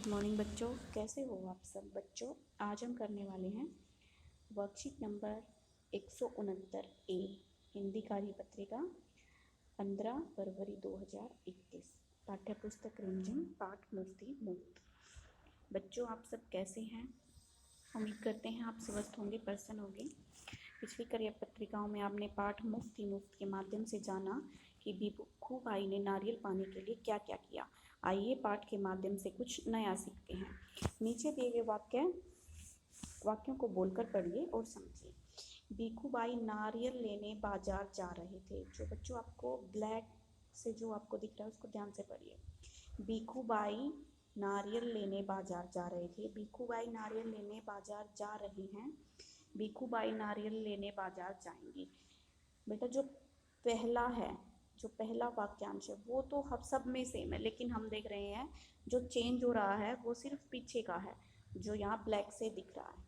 Good morning बच्चों, कैसे हो आप सब बच्चों। आज हम करने वाले हैं वर्कशीट नंबर 169 ए हिंदी कार्यपत्रिका 15 फरवरी 2021 पाठ्य पुस्तक रिमझिम पाठ मुफ्ती मुफ्त। बच्चों आप सब कैसे हैं? उम्मीद करते हैं आप स्वस्थ होंगे, प्रसन्न होंगे। पिछली कार्यपत्रिकाओं में आपने पाठ मुफ्ती मुफ्त के माध्यम से जाना कि भिक्खू भाई ने नारियल पाने के लिए क्या क्या किया। आइए पाठ के माध्यम से कुछ नया सीखते हैं। नीचे दिए गए वाक्यों को बोलकर पढ़िए और समझिए। भिक्खू भाई नारियल लेने बाजार जा रहे थे। जो बच्चों आपको ब्लैक से जो आपको दिख रहा है उसको ध्यान से पढ़िए। भिक्खू भाई नारियल लेने बाजार जा रहे थे। भिक्खू भाई नारियल लेने बाजार जा रहे हैं। भिक्खू भाई नारियल लेने बाजार जाएंगे। बेटा जो पहला वाक्यांश है वो तो हम सब में सेम है, लेकिन हम देख रहे हैं जो चेंज हो रहा है वो सिर्फ पीछे का है, जो यहाँ ब्लैक से दिख रहा है।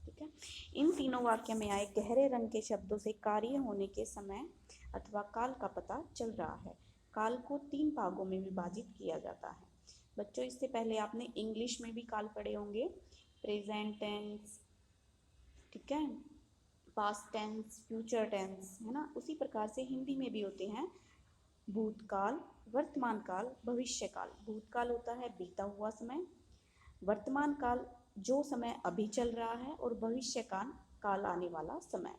ठीक है। इन तीनों वाक्य में आए गहरे रंग के शब्दों से कार्य होने के समय अथवा काल का पता चल रहा है। काल को 3 भागों में विभाजित किया जाता है। बच्चों इससे पहले आपने इंग्लिश में भी काल पढ़े होंगे, प्रेजेंट टेंस, ठीक है, पास्ट टेंस, फ्यूचर टेंस, है ना। उसी प्रकार से हिंदी में भी होते हैं भूतकाल, वर्तमान काल, भविष्य काल। भूतकाल होता है बीता हुआ समय, वर्तमान काल जो समय अभी चल रहा है, और भविष्य काल आने वाला समय।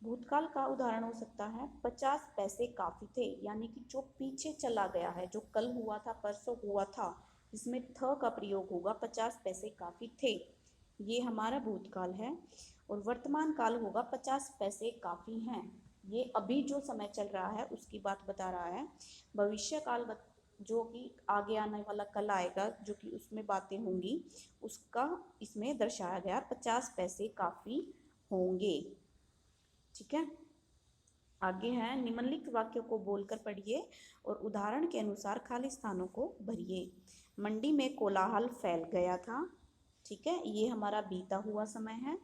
भूतकाल का उदाहरण हो सकता है 50 पैसे काफी थे, यानी कि जो पीछे चला गया है, जो कल हुआ था, परसों हुआ था, इसमें थ का प्रयोग होगा। 50 पैसे काफी थे, ये हमारा भूतकाल है। और वर्तमान काल होगा 50 पैसे काफी हैं, ये अभी जो समय चल रहा है उसकी बात बता रहा है। भविष्य काल जो कि आगे आने वाला कल आएगा, जो कि उसमें बातें होंगी, उसका इसमें दर्शाया गया 50 पैसे काफी होंगे। ठीक है। आगे है निम्नलिखित वाक्यों को बोलकर पढ़िए और उदाहरण के अनुसार खाली स्थानों को भरिए। मंडी में कोलाहल फैल गया था। ठीक है, ये हमारा बीता हुआ समय है।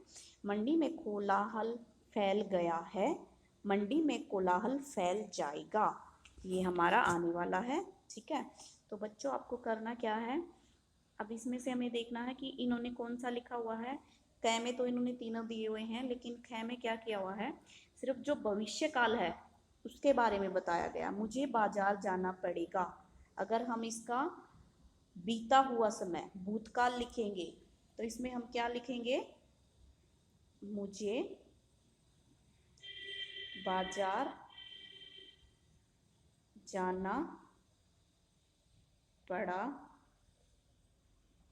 मंडी में कोलाहल फैल गया है। मंडी में कोलाहल फैल जाएगा, ये हमारा आने वाला है। ठीक है। तो बच्चों आपको करना क्या है, अब इसमें से हमें देखना है कि इन्होंने कौन सा लिखा हुआ है। क में तो इन्होंने तीनों दिए हुए हैं, लेकिन ख में क्या किया हुआ है, सिर्फ जो भविष्य काल है उसके बारे में बताया गया। मुझे बाजार जाना पड़ेगा। अगर हम इसका बीता हुआ समय भूतकाल लिखेंगे तो इसमें हम क्या लिखेंगे, मुझे बाजार जाना पड़ा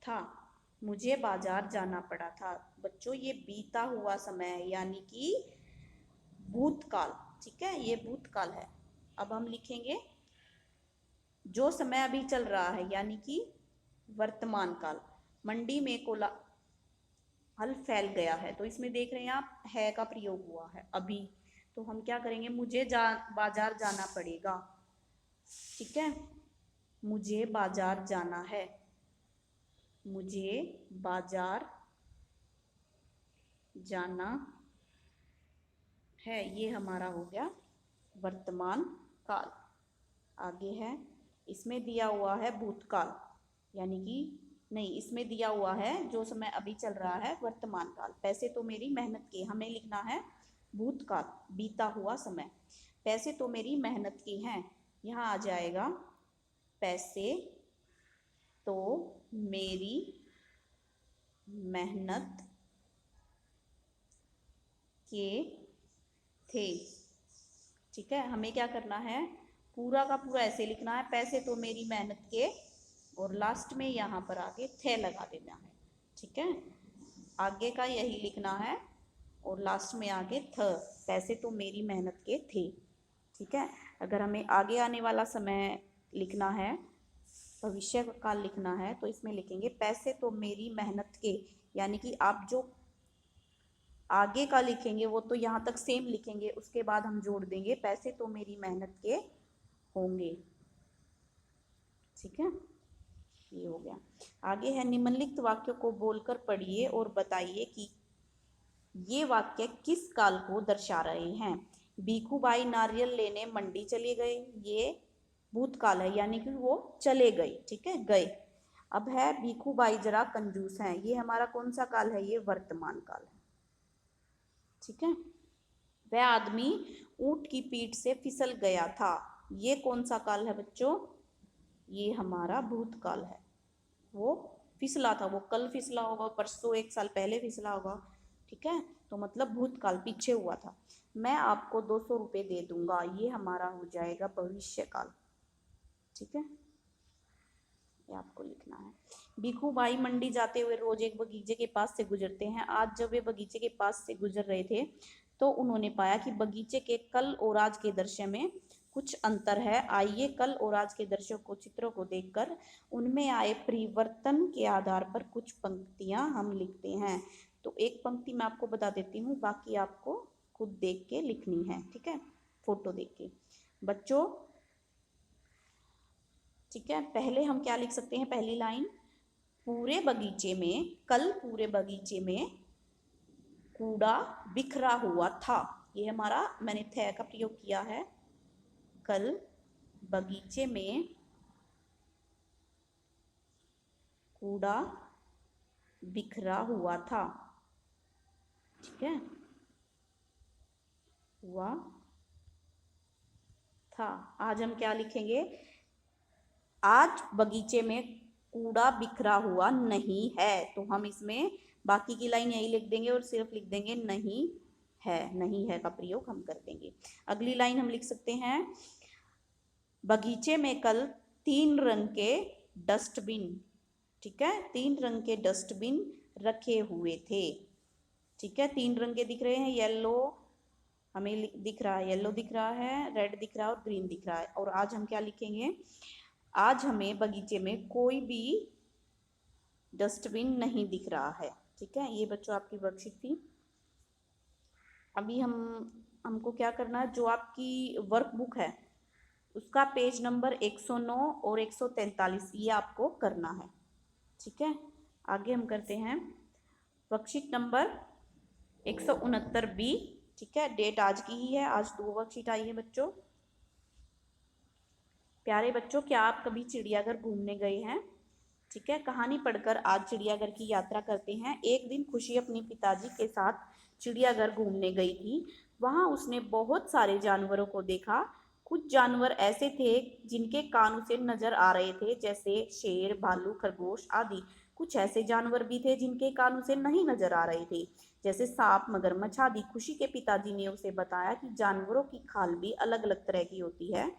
था। मुझे बाजार जाना पड़ा था। बच्चों ये बीता हुआ समय है, यानी कि भूतकाल। ठीक है, ये भूतकाल है। अब हम लिखेंगे जो समय अभी चल रहा है, यानी कि वर्तमान काल। मंडी में कोलाहल फैल गया है, तो इसमें देख रहे हैं आप है का प्रयोग हुआ है अभी। तो हम क्या करेंगे, मुझे बाजार जाना पड़ेगा। ठीक है, मुझे बाजार जाना है। मुझे बाजार जाना है, ये हमारा हो गया वर्तमान काल। आगे है, इसमें दिया हुआ है भूतकाल, यानी कि नहीं, इसमें दिया हुआ है जो समय अभी चल रहा है वर्तमान काल। पैसे तो मेरी मेहनत के, हमें लिखना है भूतकाल, बीता हुआ समय। पैसे तो मेरी मेहनत के हैं, यहाँ आ जाएगा पैसे तो मेरी मेहनत के थे। ठीक है, हमें क्या करना है, पूरा का पूरा ऐसे लिखना है, पैसे तो मेरी मेहनत के, और लास्ट में यहाँ पर आगे थे लगा देना है। ठीक है, आगे का यही लिखना है और लास्ट में आगे थ, पैसे तो मेरी मेहनत के थे। ठीक है, अगर हमें आगे आने वाला समय लिखना है, भविष्य काल लिखना है, तो इसमें लिखेंगे पैसे तो मेरी मेहनत के, यानी कि आप जो आगे का लिखेंगे वो तो यहाँ तक सेम लिखेंगे, उसके बाद हम जोड़ देंगे पैसे तो मेरी मेहनत के होंगे। ठीक है, ये हो गया। आगे है निम्नलिखित वाक्यों को बोलकर पढ़िए और बताइए कि ये वाक्य किस काल को दर्शा रहे हैं। भिक्खू भाई नारियल लेने मंडी चले गए, ये भूतकाल है, यानी कि वो चले गए। ठीक है, गए। अब है भीखूबाई जरा कंजूस हैं, ये हमारा कौन सा काल है, ये वर्तमान काल है। ठीक है। वह आदमी ऊंट की पीठ से फिसल गया था, ये कौन सा काल है बच्चों, ये हमारा भूतकाल है। वो फिसला था, वो कल फिसला होगा, परसों, 1 साल पहले फिसला होगा। ठीक है, तो मतलब भूतकाल, पीछे हुआ था। मैं आपको 200 रुपये दे दूंगा, ये हमारा हो जाएगा भविष्य काल। ठीक है, ये आपको लिखना है। भीखूबाई मंडी जाते हुए रोज एक बगीचे के पास से गुजरते हैं। आज जब वे बगीचे के पास से गुजर रहे थे तो उन्होंने पाया कि बगीचे के कल और आज के दृश्य में कुछ अंतर है। आइए कल और आज के दृश्यों को, चित्रों को देखकर उनमें आए परिवर्तन के आधार पर कुछ पंक्तियां हम लिखते हैं। तो एक पंक्ति मैं आपको बता देती हूँ, बाकी आपको खुद देख के लिखनी है। ठीक है, फोटो देख के बच्चों। ठीक है, पहले हम क्या लिख सकते हैं, पहली लाइन, पूरे बगीचे में, कल पूरे बगीचे में कूड़ा बिखरा हुआ था। ये हमारा, मैंने थे का प्रयोग किया है। कल बगीचे में कूड़ा बिखरा हुआ था। ठीक है, हुआ था। आज हम क्या लिखेंगे, आज बगीचे में कूड़ा बिखरा हुआ नहीं है। तो हम इसमें बाकी की लाइन यही लिख देंगे और सिर्फ लिख देंगे नहीं है, नहीं है का प्रयोग हम कर देंगे। अगली लाइन हम लिख सकते हैं, बगीचे में कल 3 रंग के डस्टबिन, ठीक है, 3 रंग के डस्टबिन रखे हुए थे। ठीक है, 3 रंग के दिख रहे हैं, येलो हमें दिख रहा है, येलो दिख रहा है, रेड दिख रहा है और ग्रीन दिख रहा है। और आज हम क्या लिखेंगे, आज हमें बगीचे में कोई भी डस्टबिन नहीं दिख रहा है। ठीक है, ये बच्चों आपकी वर्कशीट थी। अभी हमको क्या करना है, जो आपकी वर्कबुक है उसका पेज नंबर 109 और 143 ये आपको करना है। ठीक है, आगे हम करते हैं वर्कशीट नंबर 169 बी। ठीक है, डेट आज की ही है, आज 2 वर्कशीट आई है बच्चों। प्यारे बच्चों, क्या आप कभी चिड़ियाघर घूमने गए हैं। ठीक है, कहानी पढ़कर आज चिड़ियाघर की यात्रा करते हैं। एक दिन खुशी अपने पिताजी के साथ चिड़ियाघर घूमने गई थी। वहां उसने बहुत सारे जानवरों को देखा। कुछ जानवर ऐसे थे जिनके कान उसे नजर आ रहे थे, जैसे शेर, भालू, खरगोश आदि। कुछ ऐसे जानवर भी थे जिनके कान उसे नहीं नजर आ रहे थे, जैसे सांप, मगरमच्छ आदि। खुशी के पिताजी ने उसे बताया कि जानवरों की खाल भी अलग अलग तरह की होती है।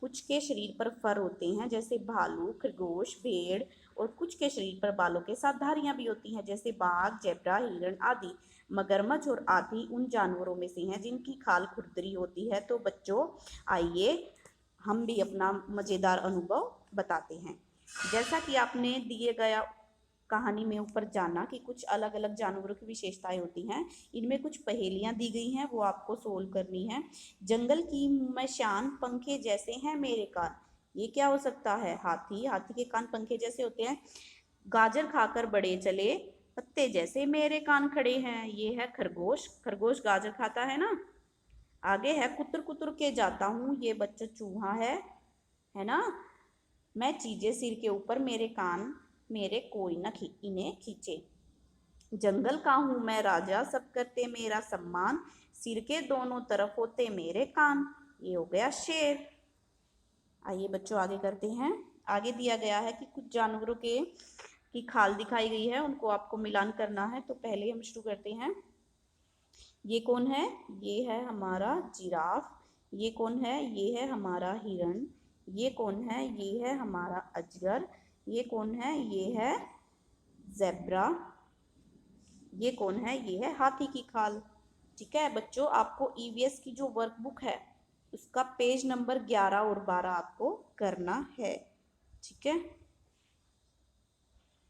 कुछ के शरीर पर फर होते हैं, जैसे भालू, खरगोश, भेड़, और कुछ के शरीर पर बालों के साथ धारियां भी होती हैं, जैसे बाघ, जेब्रा, हिरण आदि। मगरमच्छ और हाथी उन जानवरों में से हैं जिनकी खाल खुरदरी होती है। तो बच्चों आइए हम भी अपना मजेदार अनुभव बताते हैं। जैसा कि आपने दिए गया कहानी में ऊपर जाना कि कुछ अलग अलग जानवरों की विशेषताएं होती हैं, इनमें कुछ पहेलियां दी गई हैं, वो आपको सोल्व करनी है। जंगल की मशान, पंखे जैसे हैं मेरे कान, ये क्या हो सकता है, हाथी, हाथी के कान पंखे जैसे होते हैं। गाजर खाकर बड़े चले, पत्ते जैसे मेरे कान खड़े हैं, ये है खरगोश, खरगोश गाजर खाता है ना। आगे है कुतर कुतर के जाता हूँ, ये बच्चा चूहा है ना। मैं चीजें सिर के ऊपर, मेरे कान मेरे कोई न इन्हें खींचे। जंगल का हूं मैं राजा, सब करते मेरा सम्मान, सिर के दोनों तरफ होते मेरे कान, ये हो गया शेर। आइए बच्चों आगे करते हैं। आगे दिया गया है कि कुछ जानवरों की खाल दिखाई गई है, उनको आपको मिलान करना है। तो पहले हम शुरू करते हैं। ये कौन है, ये है हमारा जिराफ। ये कौन है, ये है हमारा हिरण। ये कौन है, ये है हमारा अजगर। ये कौन है, ये है ज़ेब्रा। ये कौन है, ये है हाथी की खाल। ठीक है बच्चों, आपको ईवीएस की जो वर्कबुक है उसका पेज नंबर 11 और 12 आपको करना है। ठीक है।